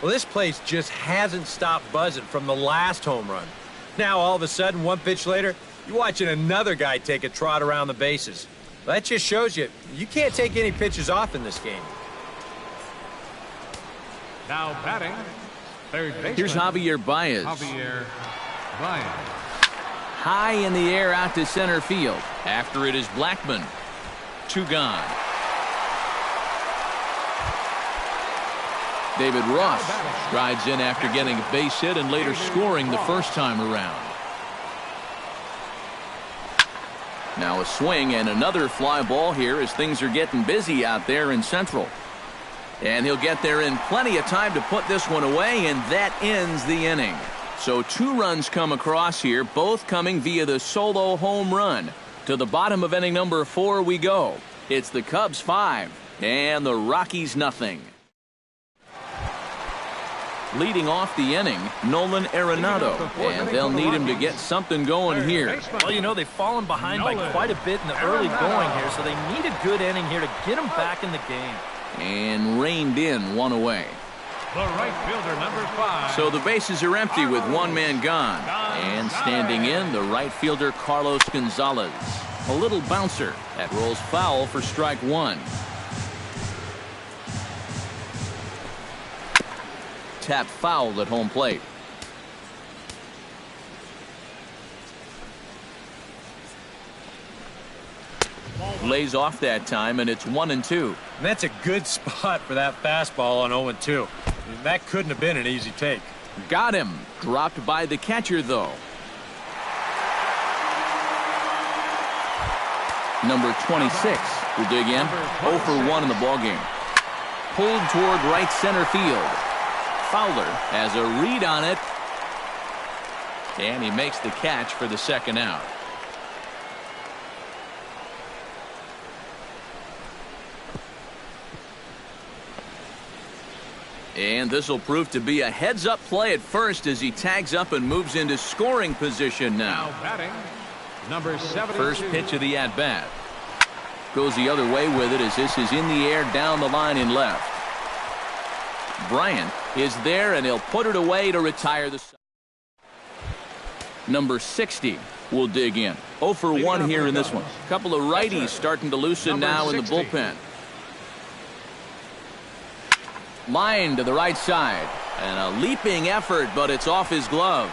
Well, this place just hasn't stopped buzzing from the last home run. Now, all of a sudden, one pitch later, you're watching another guy take a trot around the bases. That just shows you can't take any pitches off in this game. Now batting, third baseman. Here's Javier Baez. High in the air out to center field. After it is Blackmon. 2 gone. David Ross strides in after getting a base hit and later scoring the first time around. Now a swing and another fly ball here as things are getting busy out there in Central. And he'll get there in plenty of time to put this one away, and that ends the inning. So 2 runs come across here, both coming via the solo home run. To the bottom of inning number 4 we go. It's the Cubs 5 and the Rockies nothing. Leading off the inning, Nolan Arenado, and they'll need him to get something going here. Well, you know, they've fallen behind by quite a bit in the early going here, so they need a good inning here to get them back in the game. And reined in 1 away. The right fielder, number 5. So the bases are empty with 1 man gone. And standing in, the right fielder Carlos Gonzalez. A little bouncer that rolls foul for strike 1. Tap foul at home plate. Lays off that time, and it's 1-2. And that's a good spot for that fastball on 0-2. That couldn't have been an easy take. Got him. Dropped by the catcher, though. Number 26 will dig in. 0 for 1 in the ballgame. Pulled toward right center field. Fowler has a read on it. And he makes the catch for the second out. And this will prove to be a heads-up play at first as he tags up and moves into scoring position now. Batting, number 7. First pitch of the at-bat. Goes the other way with it as this is in the air down the line in left. Bryant is there, and he'll put it away to retire the side. Number 60 will dig in. 0 for 1 here in this one. Couple of righties starting to loosen now in the bullpen. Line to the right side. And a leaping effort, but it's off his glove.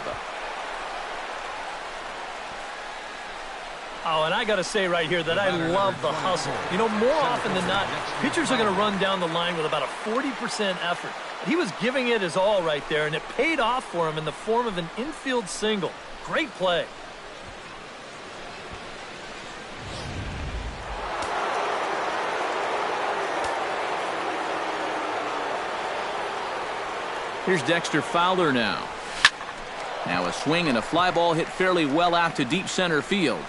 Oh, and I got to say right here that I love the hustle. You know, more often than not, pitchers are going to run down the line with about a 40% effort. He was giving it his all right there, and it paid off for him in the form of an infield single. Great play. Here's Dexter Fowler now. Now a swing and a fly ball hit fairly well out to deep center field.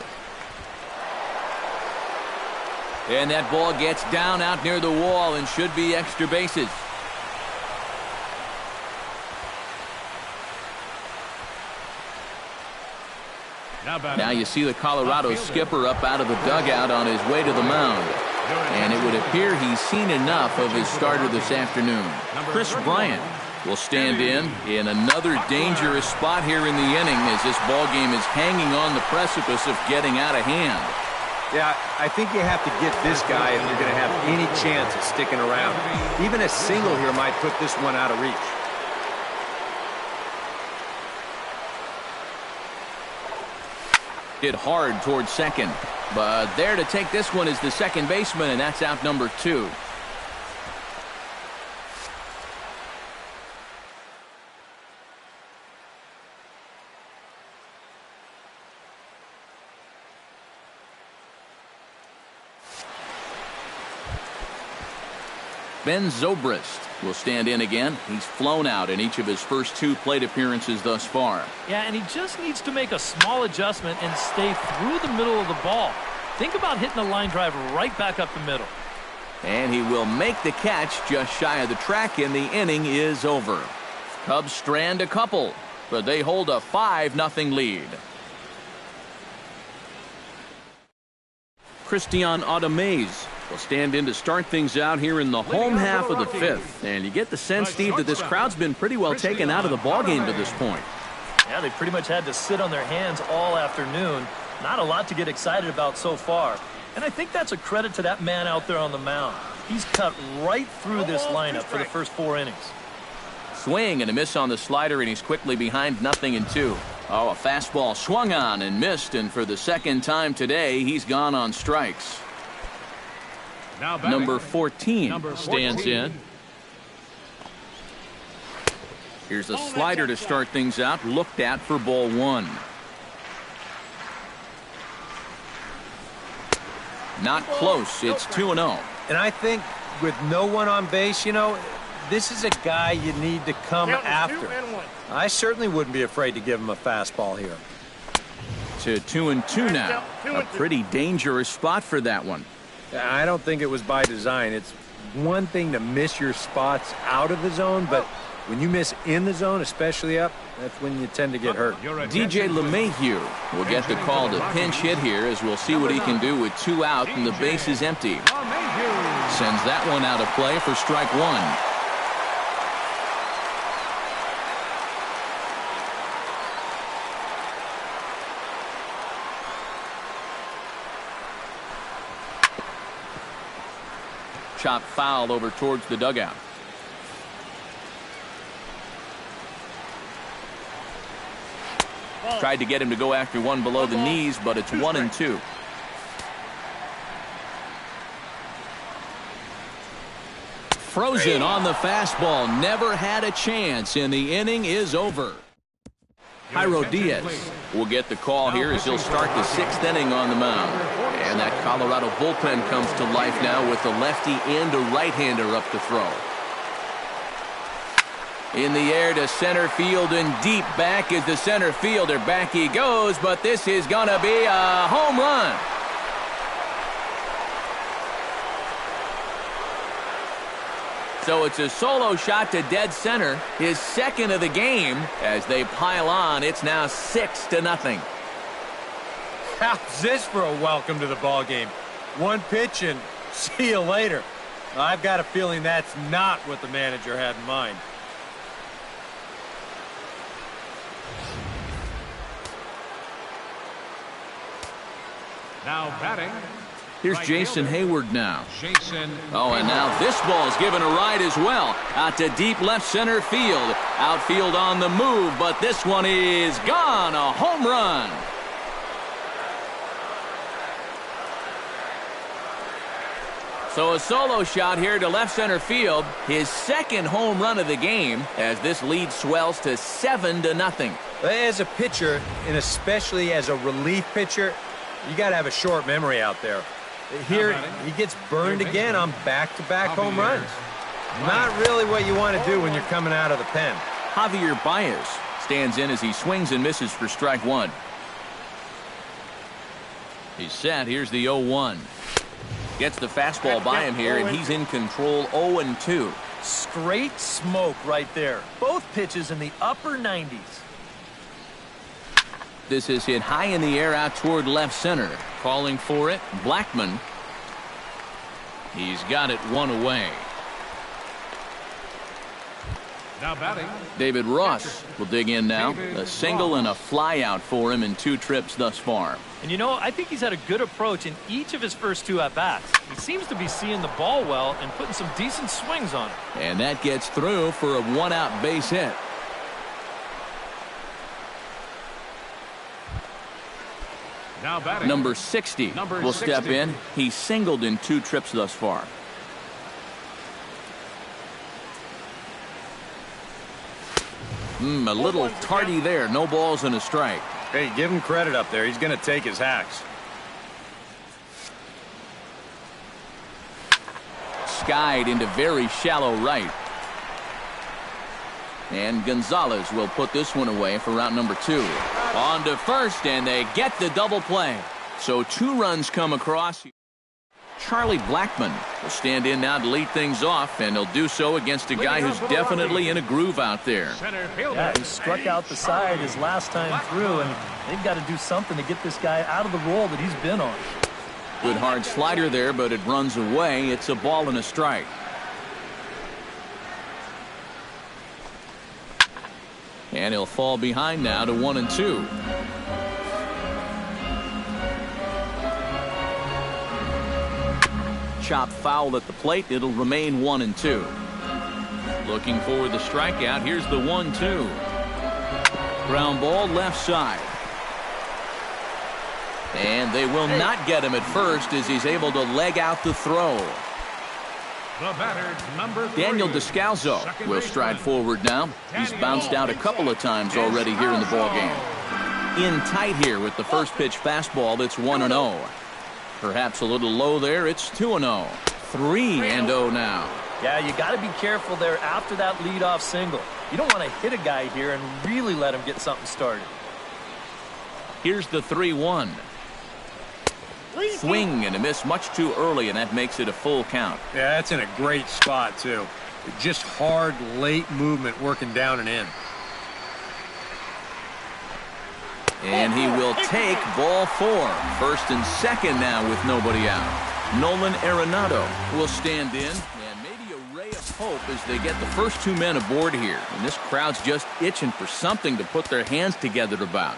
And that ball gets down out near the wall and should be extra bases. Now you see the Colorado skipper up out of the dugout on his way to the mound. And it would appear he's seen enough of his starter this afternoon. Chris Bryant will stand in another dangerous spot here in the inning as this ball game is hanging on the precipice of getting out of hand. Yeah, I think you have to get this guy if you're going to have any chance of sticking around. Even a single here might put this one out of reach. Hit hard towards second, but there to take this one is the second baseman, and that's out number 2. Ben Zobrist will stand in again. He's flown out in each of his first 2 plate appearances thus far. Yeah, and he just needs to make a small adjustment and stay through the middle of the ball. Think about hitting a line drive right back up the middle. And he will make the catch just shy of the track, and the inning is over. Cubs strand a couple, but they hold a 5-0 lead. Christian Audemays will stand in to start things out here in the home half of the fifth. And you get the sense, Steve, that this crowd's been pretty well taken out of the ballgame to this point. Yeah, they pretty much had to sit on their hands all afternoon. Not a lot to get excited about so far. And I think that's a credit to that man out there on the mound. He's cut right through this lineup for the first 4 innings. Swing and a miss on the slider, and he's quickly behind 0-2. Oh, a fastball swung on and missed, and for the second time today, he's gone on strikes. Now batting, Number 14 Number stands 14. in. Here's a slider to start things out, looked at for ball 1. Not close. It's 2-0. And I think with no one on base, you know, this is a guy you need to come after. I certainly wouldn't be afraid to give him a fastball here. To 2-2 now. A pretty dangerous spot for that one. I don't think it was by design. It's one thing to miss your spots out of the zone, but when you miss in the zone, especially up, that's when you tend to get hurt. DJ LeMahieu will get the call to pinch hit here, as we'll see what he can do with 2 out and the base is empty. Sends that one out of play for strike 1. Chop foul over towards the dugout. Tried to get him to go after one below the knees, but it's 1-2. Frozen on the fastball. Never had a chance, and the inning is over. Jairo Diaz will get the call here as he'll start the 6th inning on the mound. And that Colorado bullpen comes to life now with a lefty and a right-hander up to throw. In the air to center field, and deep back is the center fielder. Back he goes, but this is going to be a home run. So it's a solo shot to dead center, his 2nd of the game. As they pile on, it's now 6-0. How's this for a welcome to the ball game? One pitch and see you later. I've got a feeling that's not what the manager had in mind. Now batting. Here's Right Jason fielder, Hayward now. Jason. Oh, and now this ball's given a ride as well. Out to deep left center field. Outfield on the move, but this one is gone. A home run. So a solo shot here to left center field. His 2nd home run of the game as this lead swells to 7-0. As a pitcher, and especially as a relief pitcher, you got to have a short memory out there. Here, he gets burned again on back-to-back home runs. Not really what you want to do when you're coming out of the pen. Javier Baez stands in as he swings and misses for strike 1. He's set. Here's the 0-1. Gets the fastball by him here, and he's in control. 0-2. Straight smoke right there. Both pitches in the upper 90s. This is hit high in the air out toward left center. Calling for it, Blackman. He's got it 1 away. Now batting. David Ross will dig in now. A single and a fly out for him in 2 trips thus far. And you know, I think he's had a good approach in each of his first 2 at-bats. He seems to be seeing the ball well and putting some decent swings on it. And that gets through for a 1-out base hit. Now batting. Number 60 Number will step 60. in. He's singled in 2 trips thus far. A little tardy there. No balls and a strike. Hey, give him credit up there. He's going to take his hacks. Skied into very shallow right. And Gonzalez will put this one away for route number 2. On to first, and they get the double play. So 2 runs come across. Charlie Blackman will stand in now to lead things off, and he'll do so against a guy who's definitely in a groove out there. Center fielder. Yeah, he struck out the side his last time through, and they've got to do something to get this guy out of the role that he's been on. Good hard slider there, but it runs away. It's a ball and a strike. And he'll fall behind now to 1-2. Chop foul at the plate. It'll remain 1-2. Looking for the strikeout. Here's the 1-2. Ground ball left side. And they will not get him at first as he's able to leg out the throw. The batter, number 3. Daniel Descalso will stride forward now. He's bounced out a couple of times already here in the ballgame. In tight here with the first pitch fastball. It's 1-0. Perhaps a little low there. It's 2-0. 3-0 now. Yeah, you got to be careful there after that leadoff single. You don't want to hit a guy here and really let him get something started. Here's the 3-1. Swing and a miss much too early, and that makes it a full count. Yeah, that's in a great spot, too. Just hard, late movement working down and in. And he will take ball 4. First and second now with nobody out. Nolan Arenado will stand in, and maybe a ray of hope as they get the first 2 men aboard here. And this crowd's just itching for something to put their hands together about.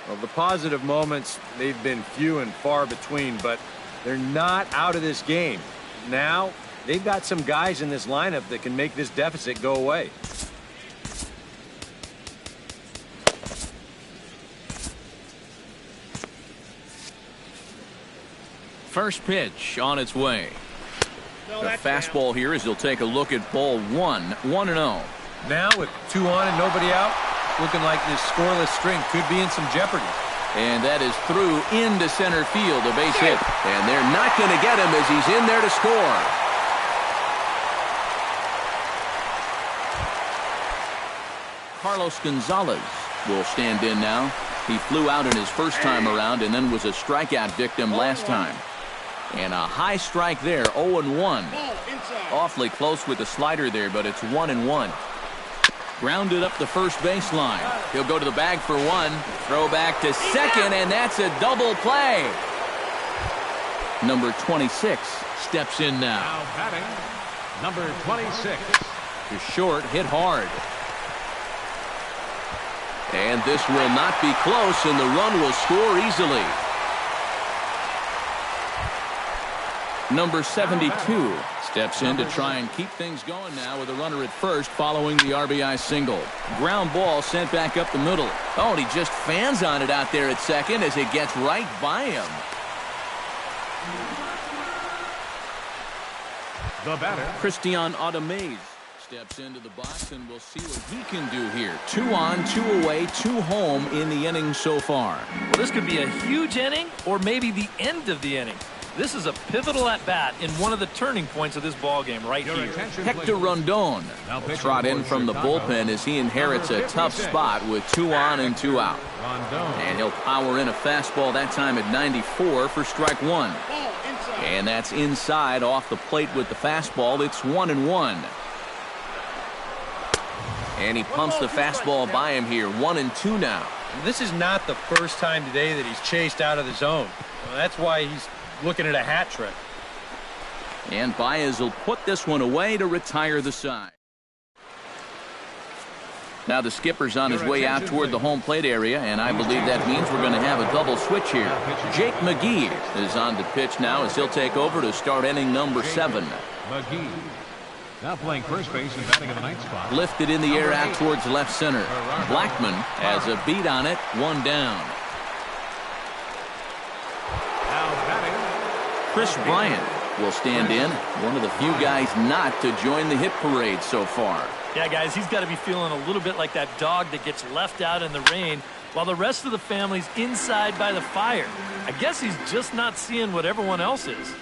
Well, the positive moments, they've been few and far between, but they're not out of this game. Now, they've got some guys in this lineup that can make this deficit go away. First pitch on its way. The fastball here as he'll take a look at ball 1. 1-0. Now, with 2 on and nobody out, looking like this scoreless string could be in some jeopardy. And that is through into center field, a base hit. And they're not going to get him as he's in there to score. Carlos Gonzalez will stand in now. He flew out in his first time around and then was a strikeout victim last time. And a high strike there, 0-1. Awfully close with the slider there, but it's 1-1. Grounded up the first baseline. He'll go to the bag for 1. Throw back to second, and that's a double play. Number 26 steps in now. Now batting, number 26. To short, hit hard. And this will not be close, and the run will score easily. Number 72 steps in to try and keep things going now with a runner at first following the RBI single. Ground ball sent back up the middle. Oh, and he just fans on it out there at second as it gets right by him. The batter, Christian Audemez steps into the box, and we'll see what he can do here. 2 on, 2 away, 2 home in the inning so far. Well, this could be a huge inning or maybe the end of the inning. This is a pivotal at-bat in one of the turning points of this ballgame right here. Hector Rondon will trot in from the bullpen as he inherits a tough spot with 2 on and 2 out. And he'll power in a fastball that time at 94 for strike 1. And that's inside off the plate with the fastball. It's 1-1. And he pumps the fastball by him here. 1-2 now. This is not the first time today that he's chased out of the zone. Well, that's why he's looking at a hat trick. And Baez will put this one away to retire the side. Now the skipper's on his way out toward the home plate area, and I believe that means we're going to have a double switch here. Jake McGee is on to pitch now as he'll take over to start inning number 7. McGee. Now playing first base and batting in the ninth spot. Lifted in the air out towards left center. Blackman has a beat on it, 1 down. Now batting, Chris Bryant will stand in, one of the few guys not to join the hit parade so far. Yeah, guys, he's got to be feeling a little bit like that dog that gets left out in the rain while the rest of the family's inside by the fire. I guess he's just not seeing what everyone else is.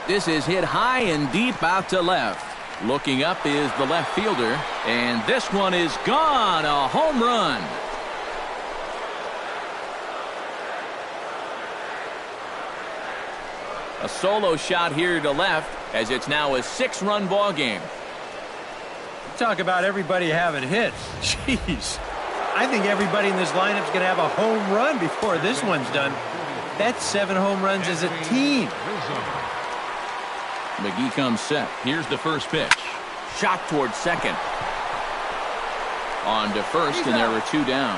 This is hit high and deep out to left. Looking up is the left fielder, and this one is gone. A home run. A solo shot here to left as it's now a 6-run ball game. talk about everybody having hits. Jeez. I think everybody in this lineup's going to have a home run before this one's done. That's 7 home runs as a team. McGee comes set. Here's the first pitch. Shot towards second. On to first, and there are 2 down.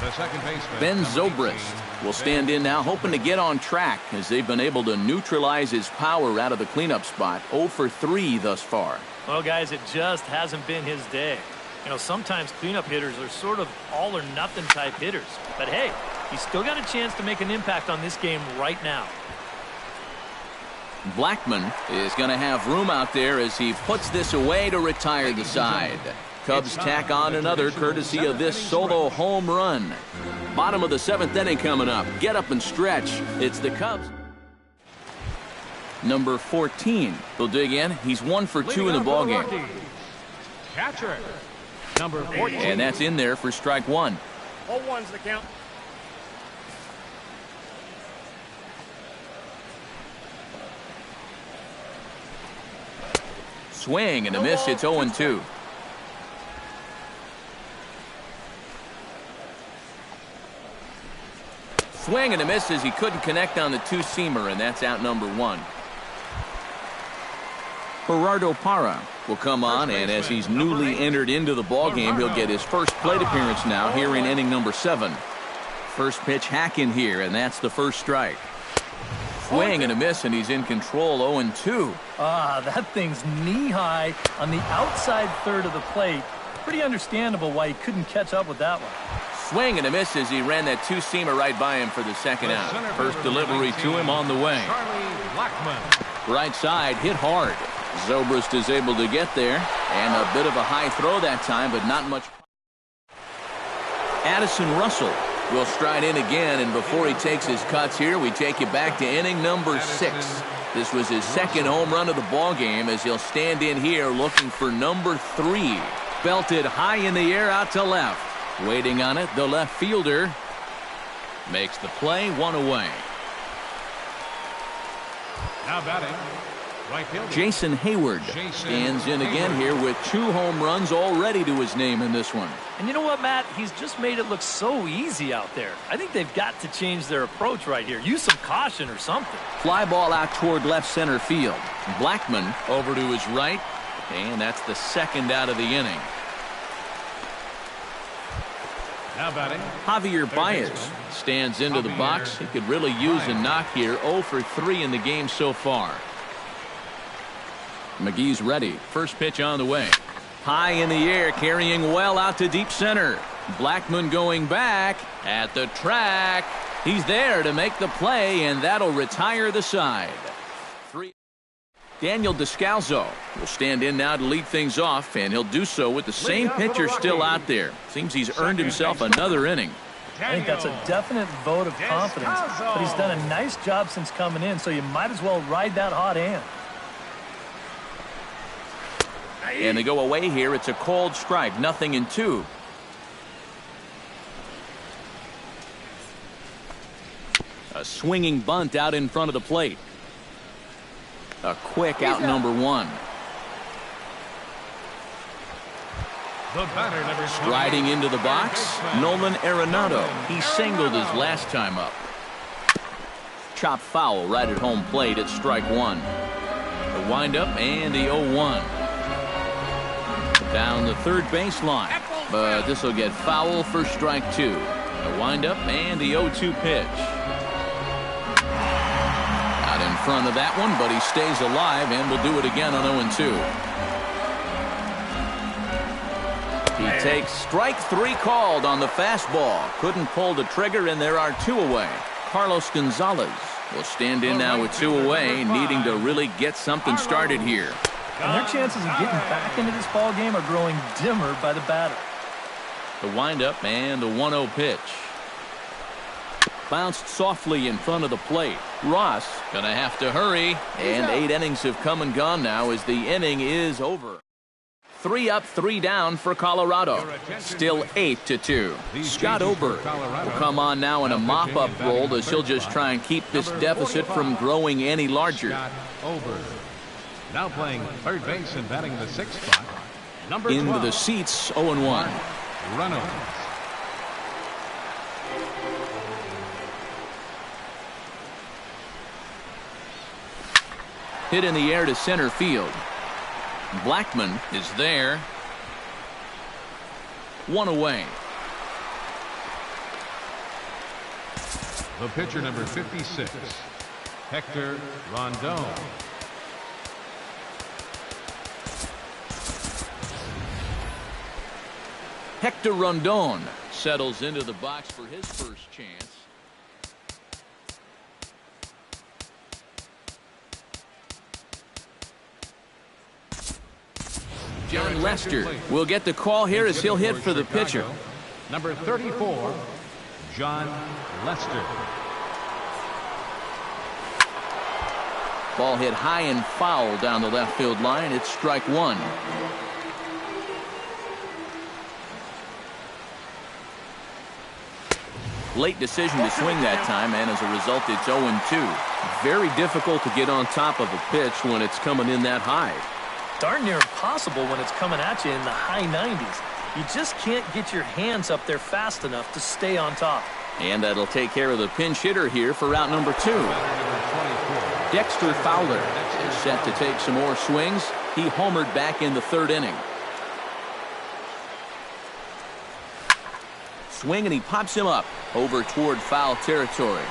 The second baseman, Ben number 18, Zobrist will stand in now, hoping to get on track as they've been able to neutralize his power out of the cleanup spot. 0 for 3 thus far. Well, guys, it just hasn't been his day. You know, sometimes cleanup hitters are sort of all-or-nothing type hitters. But, hey, he's still got a chance to make an impact on this game right now. Blackmon is going to have room out there as he puts this away to retire the side. Cubs tack on another courtesy of this solo home run. Bottom of the 7th inning coming up. Get up and stretch. It's the Cubs. Number 14 will dig in. He's 1 for 2 in the ballgame. Catcher, number 14. And that's in there for strike 1. 0-1's the count. Swing and a miss. It's 0-2. Swing and a miss as he couldn't connect on the 2-seamer, and that's out number 1. Gerardo Parra will come on, and as he's newly entered into the ballgame, he'll get his first plate appearance now here in inning number 7. First pitch hack in here, and that's the first strike. Swing and a miss, and he's in control. 0-2. That thing's knee-high on the outside third of the plate. Pretty understandable why he couldn't catch up with that one. Swing and a miss as he ran that 2-seamer right by him for the second out. First delivery to him on the way. Charlie Blackmon. Right side, hit hard. Zobrist is able to get there, and a bit of a high throw that time, but not much. Addison Russell will stride in again, and before he takes his cuts here, we take you back to inning number 6. This was his second home run of the ball game as he'll stand in here looking for number 3. Belted high in the air out to left. Waiting on it, the left fielder makes the play, 1 away. Now batting, right fielder Jason Hayward stands in again here with 2 home runs already to his name in this one. And you know what, Matt? He's just made it look so easy out there. I think they've got to change their approach right here. Use some caution or something. Fly ball out toward left center field. Blackmon over to his right, and that's the second out of the inning. Now batting, Javier Baez stands into the box. He could really use a knock here. 0 for 3 in the game so far. McGee's ready. First pitch on the way. High in the air, carrying well out to deep center. Blackmon going back at the track. He's there to make the play, and that'll retire the side. Daniel Descalzo will stand in now to lead things off, and he'll do so with the same pitcher still out there. Seems he's earned himself another inning. I think that's a definite vote of confidence, but he's done a nice job since coming in, so you might as well ride that hot hand. And they go away here. It's a cold strike, 0-2. A swinging bunt out in front of the plate. A quick out number 1. the batter, number Striding into the box, Nolan Arenado. He singled his last time up. Chop foul right at home plate at strike 1. The windup and the 0-1. Down the third baseline, but this will get foul for strike 2. The windup and the 0-2 pitch. Out in front of that one, but he stays alive and will do it again on 0-2. He takes strike 3 called on the fastball. Couldn't pull the trigger, and there are 2 away. Carlos Gonzalez will stand in now with 2 away, needing to really get something started here. And their chances of getting back into this ball game are growing dimmer by the batter. The windup and the 1-0 pitch. Bounced softly in front of the plate. Ross gonna have to hurry, and 8 innings have come and gone now as the inning is over. 3 up, 3 down for Colorado. Still 8-2. Scott Oberg will come on now in a mop-up role as he'll just try and keep this deficit from growing any larger. Now playing third base and batting in the sixth spot, number Into 12, the seats, 0-1. Reynolds. Hit in the air to center field. Blackmon is there. One away. The pitcher, number 56, Hector Rondon. Hector Rondon settles into the box for his first chance. John Lester will get the call here as he'll hit for the pitcher. Number 34, John Lester. Ball hit high and foul down the left field line. It's strike one. Late decision to swing that time, and as a result, it's 0-2. Very difficult to get on top of a pitch when it's coming in that high. Darn near impossible when it's coming at you in the high 90s. You just can't get your hands up there fast enough to stay on top. And that'll take care of the pinch hitter here for route number 2. Dexter Fowler is set to take some more swings. He homered back in the third inning. Swing, and he pops him up over toward foul territory.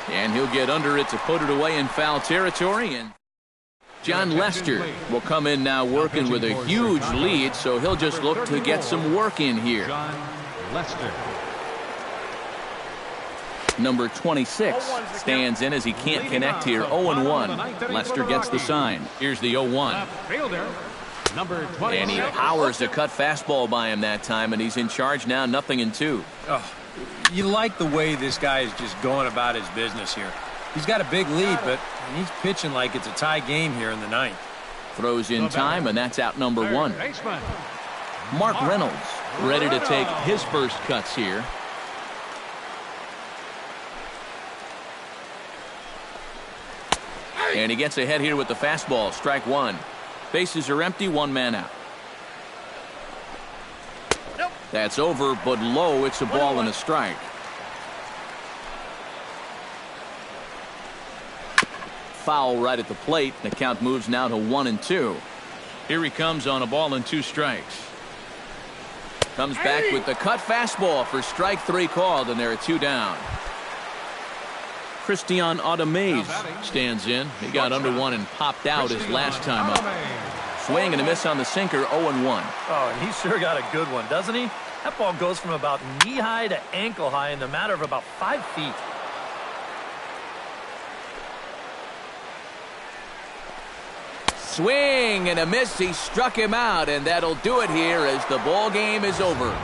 And he'll get under it to put it away in foul territory. And John Lester will come in now working with a huge lead, so he'll just look to get some work in here. John Lester. Number 26 stands in as he can't connect here. 0-1. Lester gets the sign. Here's the 0-1. Fielder, number 26. And he powers a cut fastball by him that time, and he's in charge now, 0-2. Oh, you like the way this guy is just going about his business here. He's got a big lead, but he's pitching like it's a tie game here in the ninth. Throws in time, and that's out number 1. Mark Reynolds ready to take his first cuts here. And he gets ahead here with the fastball. Strike one. Bases are empty, one man out. That's over, but low. It's a ball and a strike. Foul right at the plate. The count moves now to 1-2. Here he comes on a ball and 2 strikes. Comes back with the cut fastball for strike 3 called, and there are 2 down. Christian Audemaze stands in. He got under one and popped out his last time up. Swing and a miss on the sinker, 0-1. Oh, and he sure got a good one, doesn't he? That ball goes from about knee-high to ankle-high in the matter of about 5 feet. Swing and a miss. He struck him out, and that'll do it here as the ball game is over.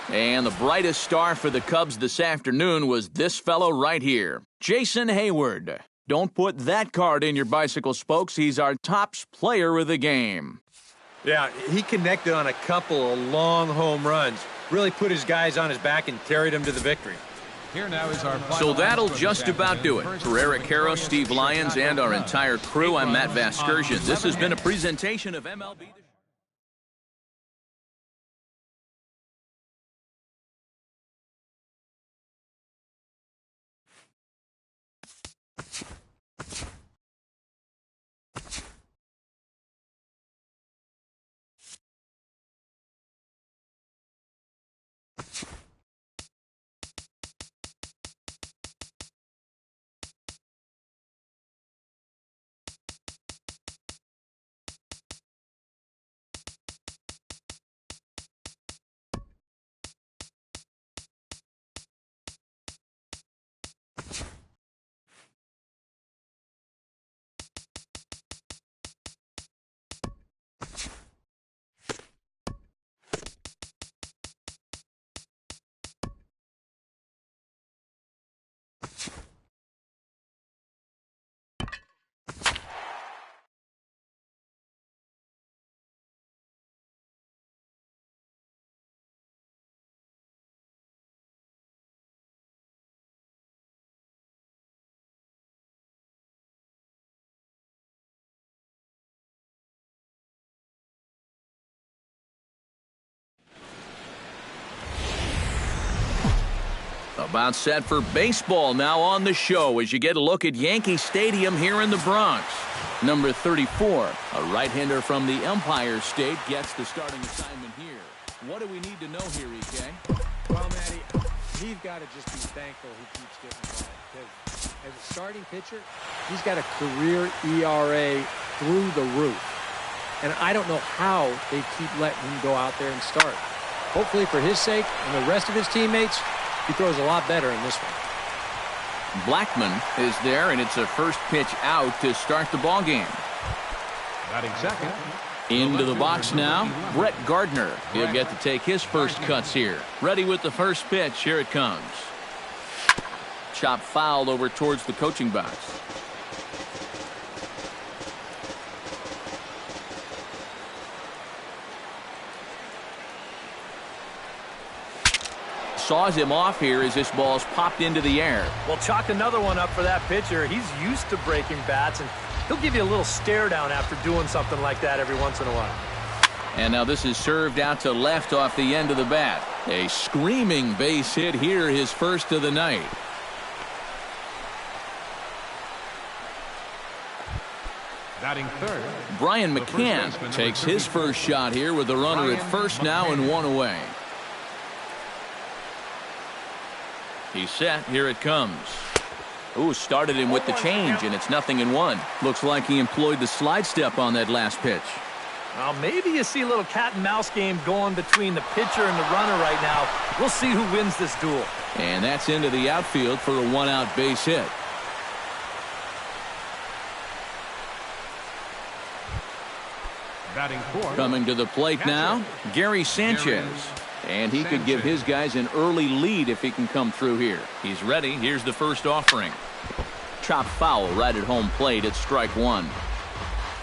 And the brightest star for the Cubs this afternoon was this fellow right here, Jason Heyward. Don't put that card in your bicycle spokes. He's our top player of the game. Yeah, he connected on a couple of long home runs. Really put his guys on his back and carried them to the victory. Here now is our So that'll just about do it. For Eric Karros, Steve Lyons, and our entire crew, I'm Matt Vasgersian. This has been a presentation of MLB. About set for baseball now on the show as you get a look at Yankee Stadium here in the Bronx. Number 34, a right-hander from the Empire State, gets the starting assignment here. What do we need to know here, EK? Well, Matty, he's got to just be thankful he keeps getting the ball. Because as a starting pitcher, he's got a career ERA through the roof. And I don't know how they keep letting him go out there and start. Hopefully for his sake and the rest of his teammates, he throws a lot better in this one. Blackman is there, and it's a first pitch out to start the ball game. Batting second. Into the box now, Brett Gardner. He'll get to take his first cuts here. Ready with the first pitch. Here it comes. Chop fouled over towards the coaching box. Saws him off here as this ball's popped into the air. Well, chalk another one up for that pitcher. He's used to breaking bats, and he'll give you a little stare down after doing something like that every once in a while. And now this is served out to left off the end of the bat. A screaming base hit here, his first of the night. Batting third. Brian McCann takes his first shot here with the runner at first now and one away. He's set. Here it comes. Ooh, started him with the change, and it's 0-1. Looks like he employed the slide step on that last pitch. Well, maybe you see a little cat and mouse game going between the pitcher and the runner right now. We'll see who wins this duel. And that's into the outfield for a one-out base hit. Batting fourth. Coming to the plate now, Gary Sanchez. And he could give his guys an early lead if he can come through here. He's ready. Here's the first offering. Chop foul right at home plate. It's strike one.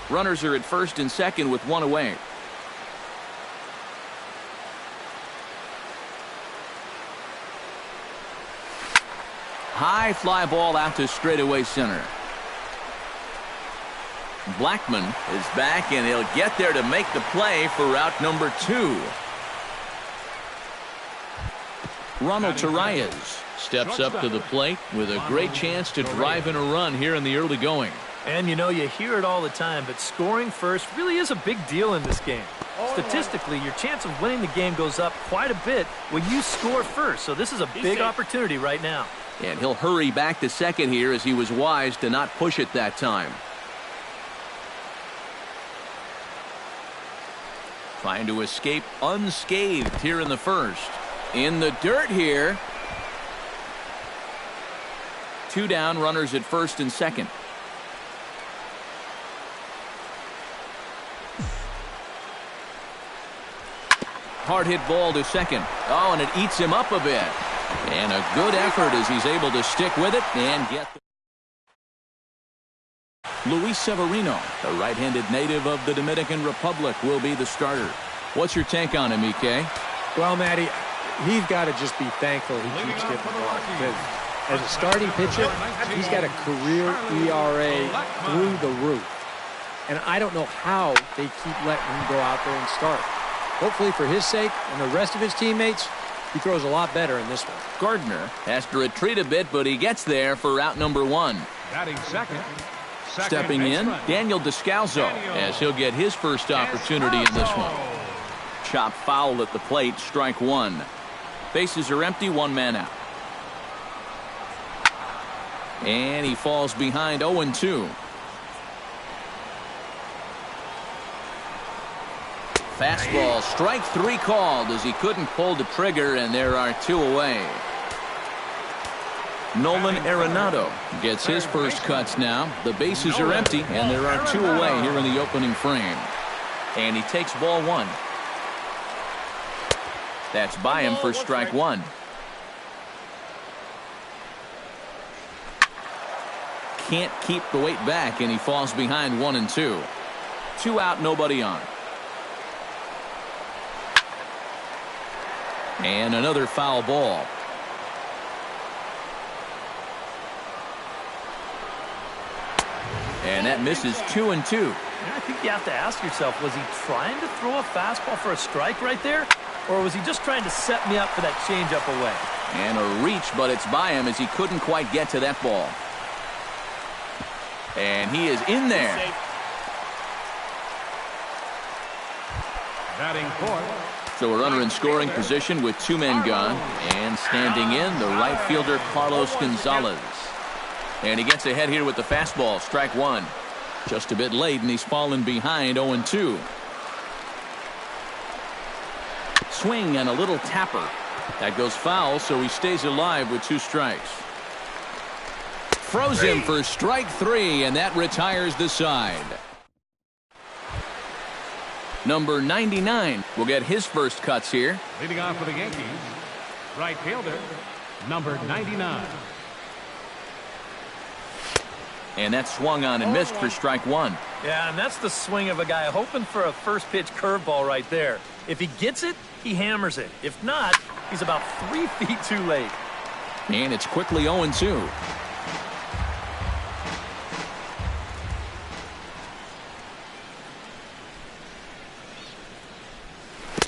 Runners are at first and second with one away. High fly ball out to straightaway center. Blackman is back, and he'll get there to make the play for route number 2. Ronald Torreyes steps up to the plate with a great chance to drive in a run here in the early going. And you know, you hear it all the time, but scoring first really is a big deal in this game. Statistically, your chance of winning the game goes up quite a bit when you score first. So this is a big opportunity right now. And he'll hurry back to second here as he was wise to not push it that time. Trying to escape unscathed here in the first. In the dirt here. 2 down, runners at first and second. Hard hit ball to second. Oh, and it eats him up a bit. And a good effort as he's able to stick with it and get Luis Severino, the right-handed native of the Dominican Republic, will be the starter. What's your take on him, EK? Well, Matty, he's got to just be thankful he keeps getting the ball. Because as a starting pitcher, he's got a career ERA through the roof. And I don't know how they keep letting him go out there and start. Hopefully for his sake and the rest of his teammates, he throws a lot better in this one. Gardner has to retreat a bit, but he gets there for route number 1. Batting second. Stepping in, Daniel Descalzo, as he'll get his first opportunity in this one. Chop foul at the plate, strike one. Bases are empty, one man out. And he falls behind 0-2. Fastball, strike three called as he couldn't pull the trigger, and there are two away. Nolan Arenado gets his first cuts now. The bases are empty, and there are two away here in the opening frame. And he takes ball one. That's by him for strike one. Can't keep the weight back, and he falls behind 1-2. 2 out, nobody on. And another foul ball. And that misses 2-2. I think you have to ask yourself, was he trying to throw a fastball for a strike right there? Or was he just trying to set me up for that changeup away? And a reach, but it's by him as he couldn't quite get to that ball. And he is in there. Batting fourth. So a runner in scoring position with 2 men gone. And standing in, the right fielder, Carlos Gonzalez. And he gets ahead here with the fastball, strike 1. Just a bit late, and he's fallen behind 0-2. Swing and a little tapper. That goes foul, so he stays alive with 2 strikes. Throws him for strike 3, and that retires the side. Number 99 will get his first cuts here. Leading off for the Yankees, right fielder, number 99. And that swung on and missed for strike 1. Yeah, and that's the swing of a guy hoping for a first pitch curveball right there. If he gets it, he hammers it. If not, he's about 3 feet too late. And it's quickly 0-2.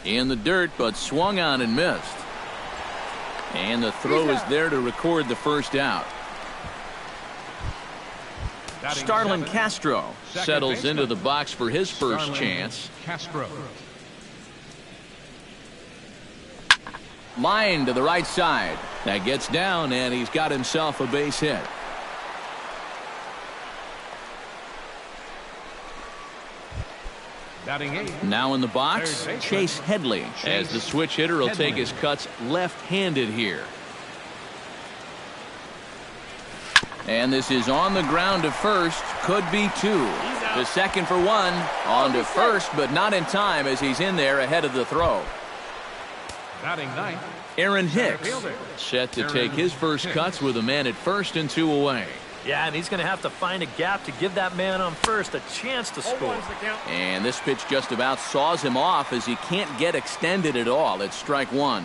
In the dirt, but swung on and missed. And the throw is there to record the first out. Starlin Castro settles into the box for his first chance. Castro. Line to the right side. That gets down, and he's got himself a base hit. Batting 8. Now in the box, Chase Headley, as the switch hitter will take his cuts left-handed here. And this is on the ground to first. Could be 2. The second for 1. On to first, but not in time as he's in there ahead of the throw. Batting 9. Aaron Hicks set to take his first cuts with a man at first and 2 away. Yeah, and he's going to have to find a gap to give that man on first a chance to score. And this pitch just about saws him off as he can't get extended at all. It's strike 1.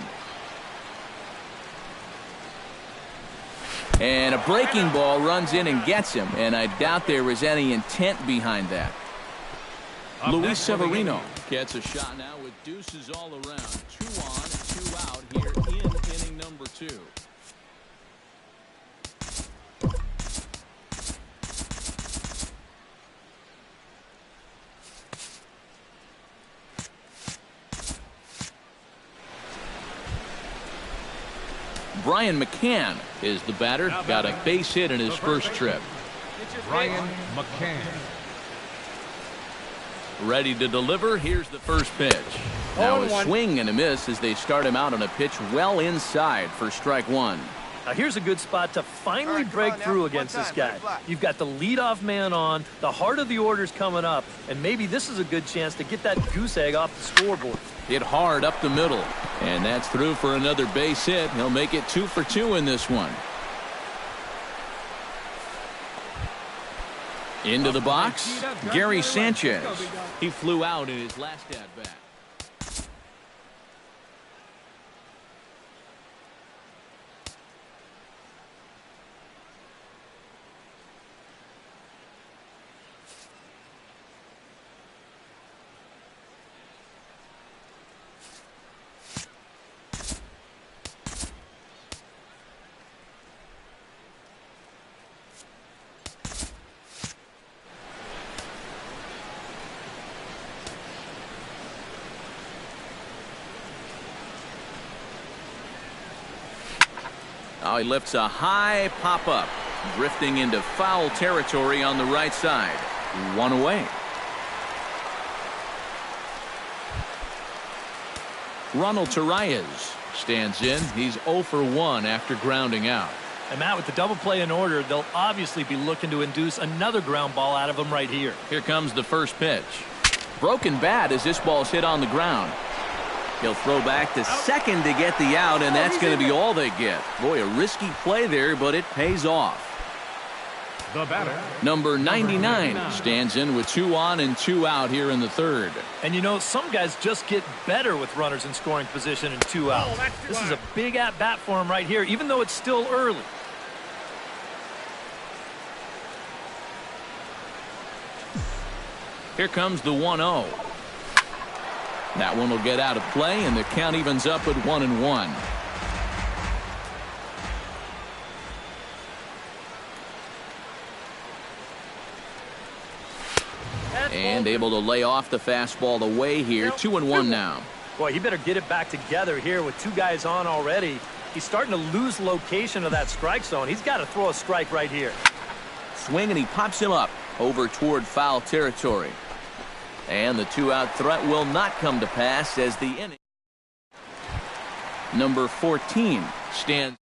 And a breaking ball runs in and gets him, and I doubt there was any intent behind that. Luis Severino gets a shot now with deuces all around. 2 on, 2 out here in inning number 2. Brian McCann is the batter. Got a base hit in his first trip. Brian McCann. Ready to deliver. Here's the first pitch. Now a swing and a miss as they start him out on a pitch well inside for strike 1. Now here's a good spot to finally break through against this guy. You've got the leadoff man on, the heart of the order's coming up, and maybe this is a good chance to get that goose egg off the scoreboard. Hit hard up the middle, and that's through for another base hit. He'll make it 2 for 2 in this one. Into the box, Gary Sanchez. He flew out in his last at-bat. Now he lifts a high pop-up, drifting into foul territory on the right side. 1 away. Ronald Torreyes stands in. He's 0 for 1 after grounding out. And Matt, with the double play in order, they'll obviously be looking to induce another ground ball out of him right here. Here comes the first pitch. Broken bat as this ball's hit on the ground. He'll throw back to second to get the out, and that's going to be all they get. Boy, a risky play there, but it pays off. The batter, number 99 stands in with 2 on and 2 out here in the third. And you know, some guys just get better with runners in scoring position and 2 out. This is a big at-bat for him right here, even though it's still early. Here comes the 1-0. That one will get out of play, and the count evens up at 1-1. And able to lay off the fastball away here. 2-1 now. Boy, he better get it back together here with two guys on already. He's starting to lose location of that strike zone. He's got to throw a strike right here. Swing, and he pops him up over toward foul territory. And the two-out threat will not come to pass as the inning. Number 14 stands.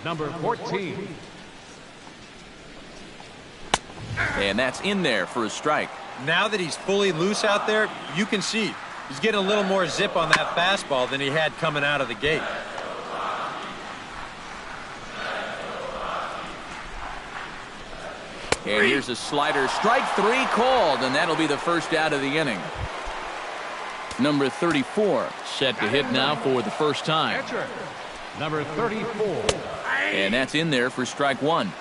Number 14. And that's in there for a strike. Now that he's fully loose out there, you can see he's getting a little more zip on that fastball than he had coming out of the gate. And here's a slider. Strike 3 called, and that'll be the first out of the inning. Number 34 set to hit now for the first time. Number 34. And that's in there for strike 1.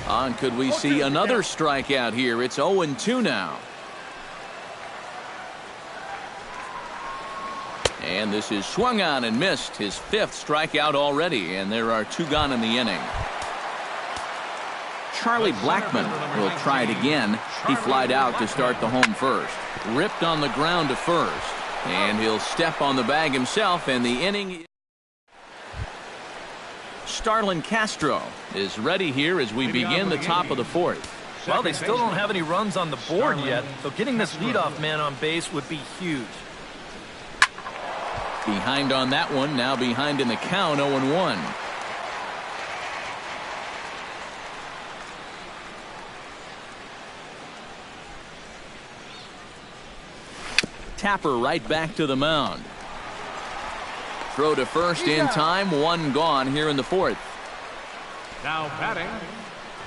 On, could we see another strikeout here? It's 0-2 now. And this is swung on and missed. His 5th strikeout already, and there are 2 gone in the inning. Charlie Blackmon will try it again. He flied out to start the home first. Ripped on the ground to first. And he'll step on the bag himself, and the inning. Starlin Castro is ready here as we begin the top of the 4th. Well, they still don't have any runs on the board yet, so getting this leadoff man on base would be huge. Behind on that one, now behind in the count, 0-1. Tapper right back to the mound. Throw to first in time, 1 gone here in the 4th. Now batting,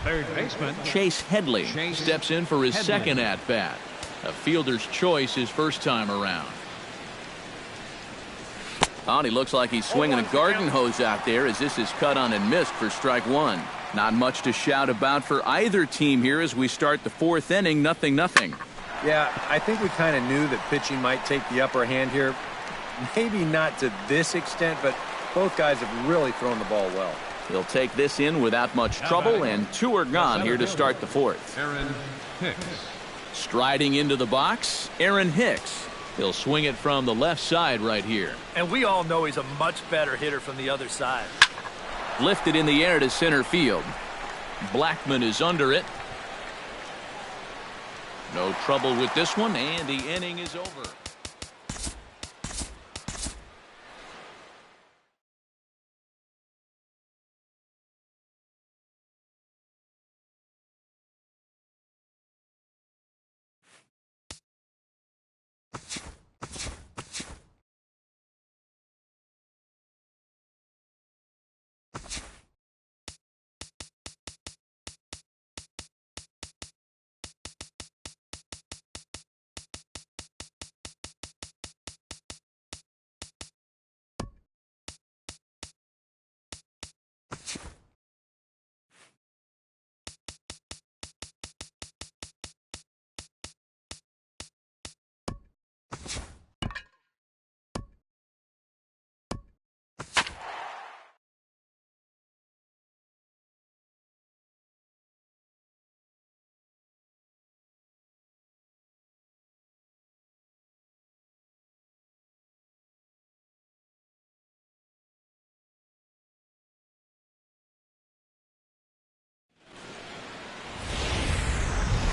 third baseman Chase Headley steps in for his Headley. 2nd at-bat. A fielder's choice his first time around. Oh, he looks like he's swinging a garden hose out there as this is cut on and missed for strike 1. Not much to shout about for either team here as we start the 4th inning, 0-0. Yeah, I think we kind of knew that pitching might take the upper hand here. Maybe not to this extent, but both guys have really thrown the ball well. He'll take this in without much trouble, and 2 are gone here to start the 4th. Aaron Hicks. Striding into the box, Aaron Hicks. He'll swing it from the left side right here. And we all know he's a much better hitter from the other side. Lifted in the air to center field. Blackmon is under it. No trouble with this one, and the inning is over.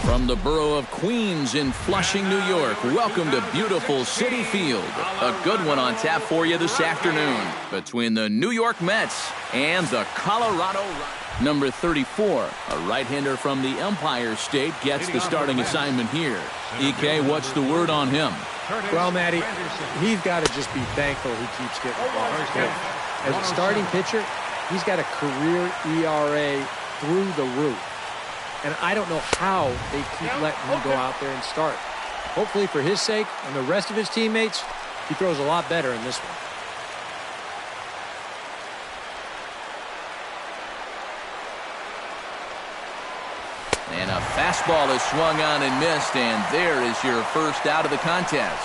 From the borough of Queens in Flushing, New York, welcome to beautiful Citi Field. A good one on tap for you this afternoon between the New York Mets and the Colorado Rockies. Number 34, a right-hander from the Empire State, gets the starting assignment here. EK, what's the word on him? Well, Matty, he's got to just be thankful he keeps getting the ball. As a starting pitcher, he's got a career ERA through the roof. And I don't know how they keep letting him go out there and start. Hopefully for his sake and the rest of his teammates, he throws a lot better in this one. And a fastball is swung on and missed, and there is your first out of the contest.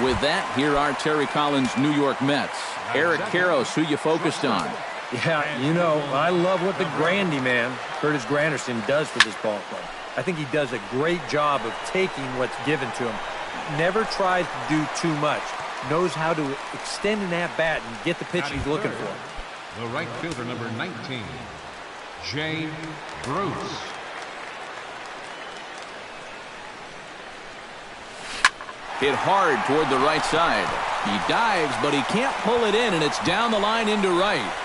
With that, here are Terry Collins' New York Mets. Eric Karros, who you focused on. Yeah, you know, I love what the Grandy man, Curtis Granderson, does for this ball club. I think he does a great job of taking what's given to him. Never tries to do too much. Knows how to extend an at-bat and get the pitch he's looking for. The right fielder, number 19, Jay Bruce. Hit hard toward the right side. He dives, but he can't pull it in, and it's down the line into right.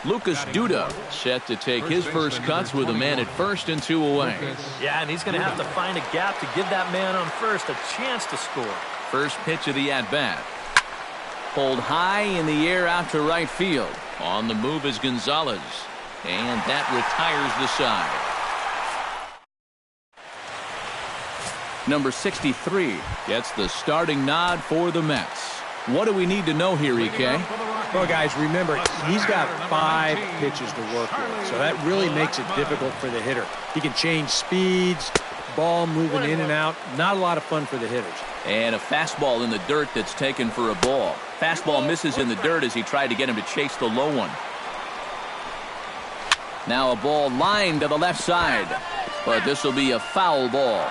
Lucas Duda set to take his first cuts with a man at first and 2 away. Yeah, and he's going to have to find a gap to give that man on first a chance to score. First pitch of the at-bat. Pulled high in the air out to right field. On the move is Gonzalez. And that retires the side. Number 63 gets the starting nod for the Mets. What do we need to know here, EK? Well, guys, remember, he's got 5 pitches to work with, so that really makes it difficult for the hitter. He can change speeds, ball moving in and out. Not a lot of fun for the hitters. And a fastball in the dirt that's taken for a ball. Fastball misses in the dirt as he tried to get him to chase the low one. Now a ball lined to the left side, but this will be a foul ball.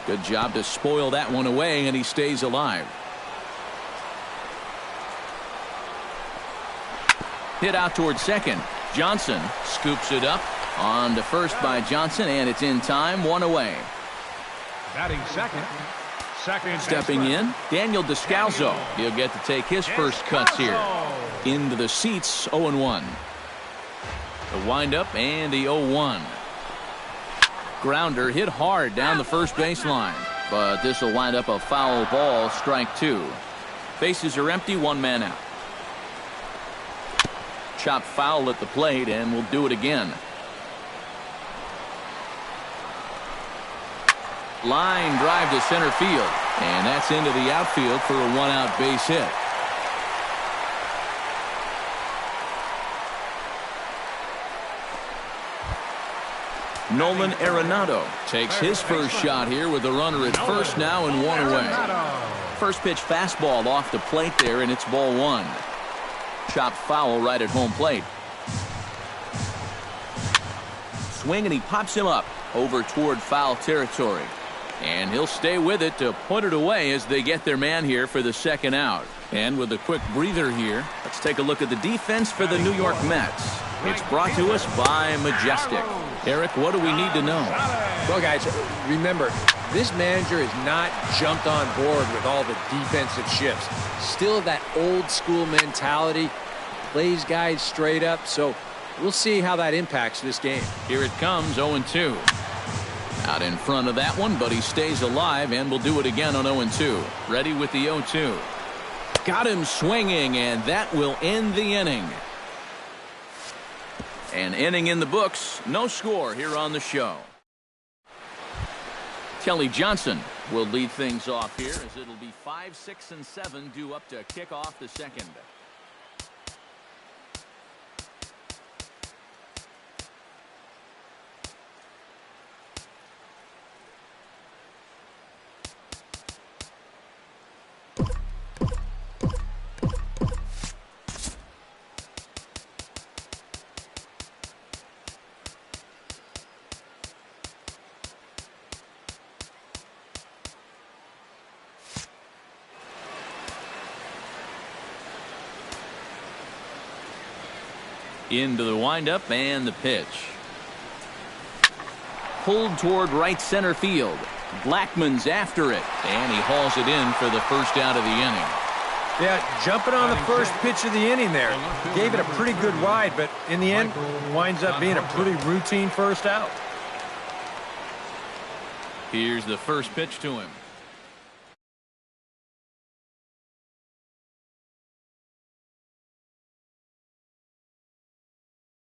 Good job to spoil that one away, and he stays alive. Hit out towards second. Johnson scoops it up. On to first by Johnson, and it's in time, 1 away. Batting second. Stepping in, Daniel Descalso. He'll get to take his first cuts here. Into the seats, 0-1. The windup and the 0-1. Grounder hit hard down the first baseline, but this will wind up a foul ball, strike 2. Bases are empty, 1 man out. Chop foul at the plate, and we'll do it again. Line drive to center field, and that's into the outfield for a 1-out base hit. Nolan Arenado takes his first shot here with a runner at first now and 1 away. First pitch fastball off the plate there, and it's ball 1. Chopped foul right at home plate. Swing, and he pops him up over toward foul territory. And he'll stay with it to put it away as they get their man here for the second out. And with a quick breather here, let's take a look at the defense for the New York Mets. It's brought to us by Majestic. Eric, what do we need to know? Well, guys, remember, this manager has not jumped on board with all the defensive shifts. Still that old school mentality, plays guys straight up, so we'll see how that impacts this game. Here it comes, 0-2. Out in front of that one, but he stays alive, and we'll do it again on 0-2. Ready with the 0-2. Got him swinging, and that will end the inning. An inning in the books, no score here on the show. Kelly Johnson will lead things off here as it'll be 5, 6, and 7 due up to kick off the second. Into the windup and the pitch. Pulled toward right center field. Blackmon's after it, and he hauls it in for the first out of the inning. Yeah, jumping on the first pitch of the inning there. Gave it a pretty good ride, but in the end, winds up being a pretty routine first out. Here's the first pitch to him.